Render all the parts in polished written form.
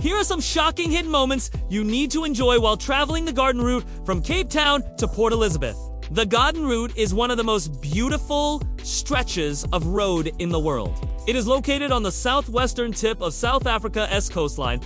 Here are some shocking hidden moments you need to enjoy while traveling the garden route from Cape Town to Port Elizabeth. The garden route is one of the most beautiful stretches of road in the world. It is located on the southwestern tip of South Africa's coastline,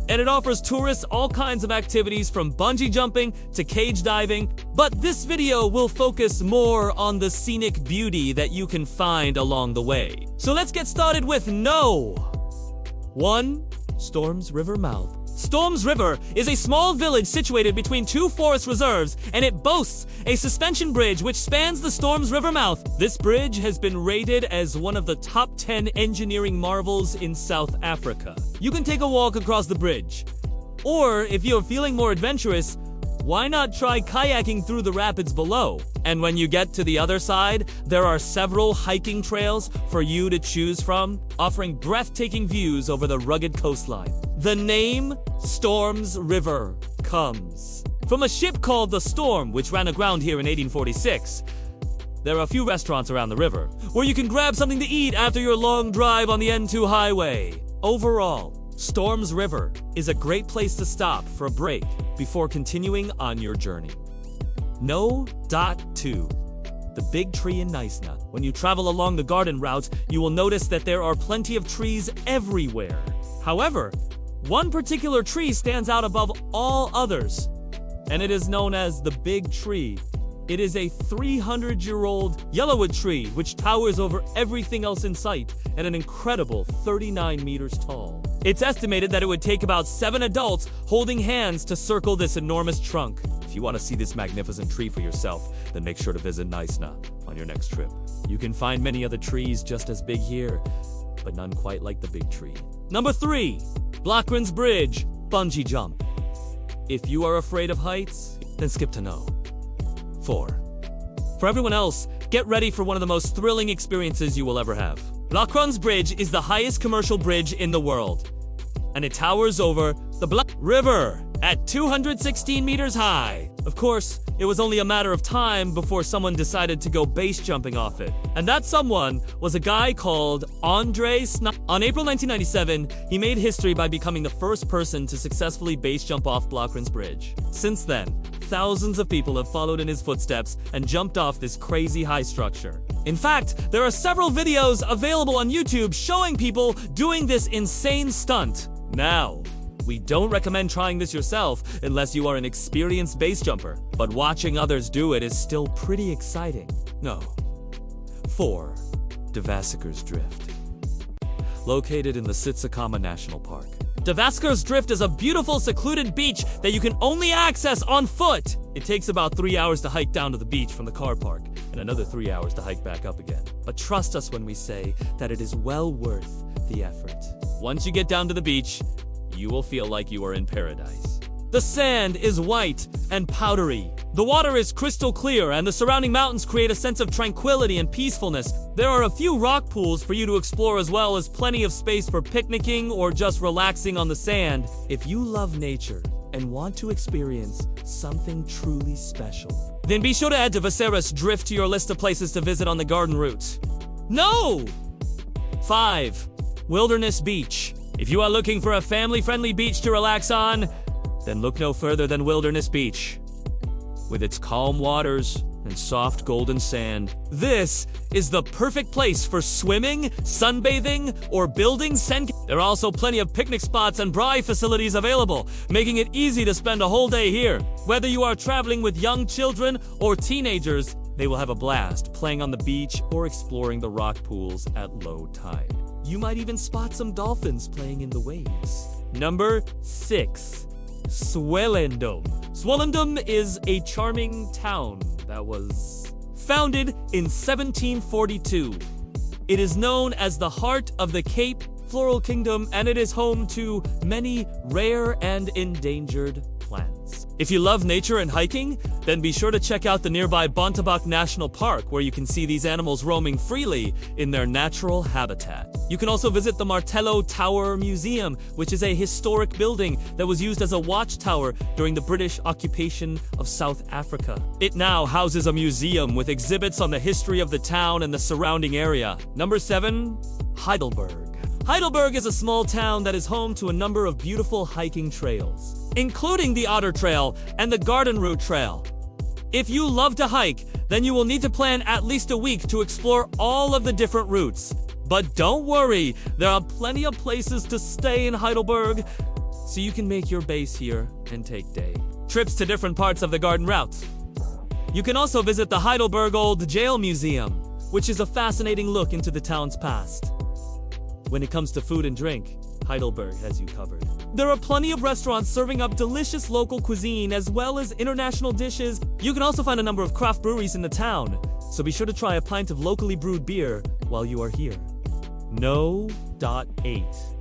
and it offers tourists all kinds of activities from bungee jumping to cage diving, but this video will focus more on the scenic beauty that you can find along the way. So let's get started with 1. Storms River Mouth. Storms River is a small village situated between two forest reserves, and it boasts a suspension bridge which spans the Storms River mouth. This bridge has been rated as one of the top 10 engineering marvels in South Africa. You can take a walk across the bridge. Or, if you're feeling more adventurous, why not try kayaking through the rapids below? And when you get to the other side, there are several hiking trails for you to choose from, offering breathtaking views over the rugged coastline. The name Storms River comes from a ship called the Storm, which ran aground here in 1846. There are a few restaurants around the river, where you can grab something to eat after your long drive on the N2 highway. Overall, Storms River is a great place to stop for a break before continuing on your journey. 2. The Big Tree in Knysna. When you travel along the garden route, you will notice that there are plenty of trees everywhere. However, one particular tree stands out above all others, and it is known as the Big Tree. It is a 300-year-old yellowwood tree which towers over everything else in sight at an incredible 39 meters tall. It's estimated that it would take about 7 adults holding hands to circle this enormous trunk. If you want to see this magnificent tree for yourself, then make sure to visit Knysna on your next trip. You can find many other trees just as big here, but none quite like the Big Tree. 3. Blockran's Bridge Bungee Jump. If you are afraid of heights, then skip to no. 4. For everyone else, get ready for one of the most thrilling experiences you will ever have. Blockran's Bridge is the highest commercial bridge in the world, and it towers over the Black River at 216 meters high. Of course, it was only a matter of time before someone decided to go base jumping off it. And that someone was a guy called Andre Sna. On April 1997, he made history by becoming the first person to successfully base jump off Blockran's Bridge. Since then, thousands of people have followed in his footsteps and jumped off this crazy high structure. In fact, there are several videos available on YouTube showing people doing this insane stunt. Now, we don't recommend trying this yourself unless you are an experienced base jumper, but watching others do it is still pretty exciting. 4. Devasseker's Drift. Located in the Tsitsikama National Park. Devasseker's Drift is a beautiful, secluded beach that you can only access on foot. It takes about 3 hours to hike down to the beach from the car park, and another 3 hours to hike back up again. But trust us when we say that it is well worth the effort. Once you get down to the beach, you will feel like you are in paradise. The sand is white and powdery. The water is crystal clear, and the surrounding mountains create a sense of tranquility and peacefulness. There are a few rock pools for you to explore, as well as plenty of space for picnicking or just relaxing on the sand. If you love nature and want to experience something truly special, then be sure to add Devasseker's Drift to your list of places to visit on the garden route. 5. Wilderness Beach. If you are looking for a family-friendly beach to relax on, then look no further than Wilderness Beach. With its calm waters and soft golden sand, this is the perfect place for swimming, sunbathing, or building sand. There are also plenty of picnic spots and braai facilities available, making it easy to spend a whole day here. Whether you are traveling with young children or teenagers, they will have a blast playing on the beach or exploring the rock pools at low tide. You might even spot some dolphins playing in the waves. 6. Swellendam. Swellendam is a charming town that was founded in 1742. It is known as the heart of the Cape Floral Kingdom, and it is home to many rare and endangered plants. If you love nature and hiking, then be sure to check out the nearby Bontebok National Park, where you can see these animals roaming freely in their natural habitat. You can also visit the Martello Tower Museum, which is a historic building that was used as a watchtower during the British occupation of South Africa. It now houses a museum with exhibits on the history of the town and the surrounding area. 7. Heidelberg. Heidelberg is a small town that is home to a number of beautiful hiking trails, including the Otter Trail and the Garden Route Trail. If you love to hike, then you will need to plan at least a week to explore all of the different routes. But don't worry, there are plenty of places to stay in Heidelberg, so you can make your base here and take day trips to different parts of the garden route. You can also visit the Heidelberg Old Jail Museum, which is a fascinating look into the town's past. When it comes to food and drink, Heidelberg has you covered. There are plenty of restaurants serving up delicious local cuisine as well as international dishes. You can also find a number of craft breweries in the town, so be sure to try a pint of locally brewed beer while you are here. No.8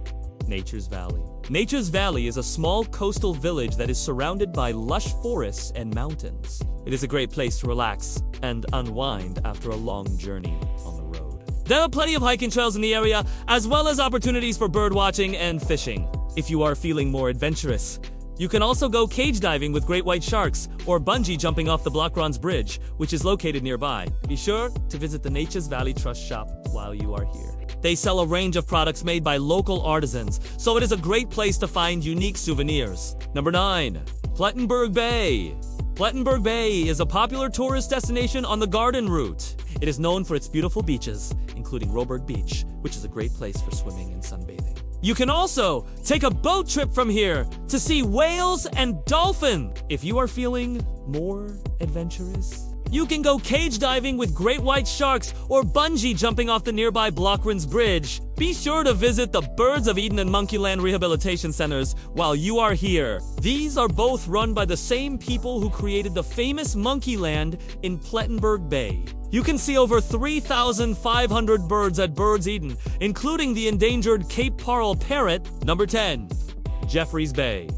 Nature's Valley. Nature's Valley is a small coastal village that is surrounded by lush forests and mountains. It is a great place to relax and unwind after a long journey on the road. There are plenty of hiking trails in the area, as well as opportunities for bird watching and fishing. If you are feeling more adventurous, you can also go cage diving with great white sharks or bungee jumping off the Blockgrons Bridge, which is located nearby. Be sure to visit the Nature's Valley Trust shop while you are here. They sell a range of products made by local artisans, so it is a great place to find unique souvenirs. Number 9. Plettenberg Bay. Plettenberg Bay is a popular tourist destination on the Garden Route. It is known for its beautiful beaches, including Roberg Beach, which is a great place for swimming and sunbathing. You can also take a boat trip from here to see whales and dolphins. If you are feeling more adventurous, you can go cage diving with great white sharks or bungee jumping off the nearby Blockgrons Bridge. Be sure to visit the Birds of Eden and Monkeyland Rehabilitation Centers while you are here. These are both run by the same people who created the famous Monkeyland in Plettenberg Bay. You can see over 3,500 birds at Birds Eden, including the endangered Cape Parle parrot. Number 10. Jeffreys Bay.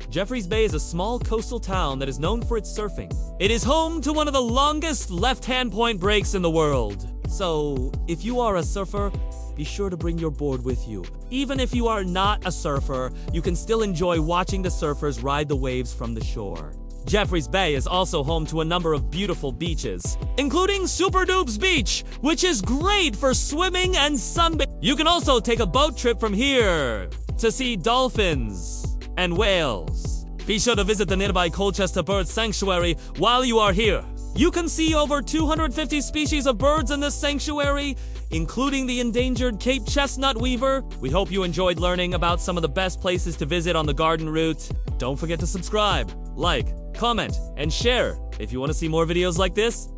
Jeffreys Bay is a small coastal town that is known for its surfing. It is home to one of the longest left-hand point breaks in the world. So, if you are a surfer, be sure to bring your board with you. Even if you are not a surfer, you can still enjoy watching the surfers ride the waves from the shore. Jeffreys Bay is also home to a number of beautiful beaches, including Super Dupes Beach, which is great for swimming and sunbathing. You can also take a boat trip from here to see dolphins and whales. Be sure to visit the nearby Colchester Bird Sanctuary while you are here. You can see over 250 species of birds in this sanctuary, including the endangered Cape Chestnut Weaver. We hope you enjoyed learning about some of the best places to visit on the Garden Route. Don't forget to subscribe, like, comment, and share if you want to see more videos like this.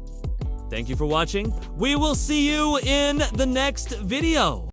Thank you for watching. We will see you in the next video.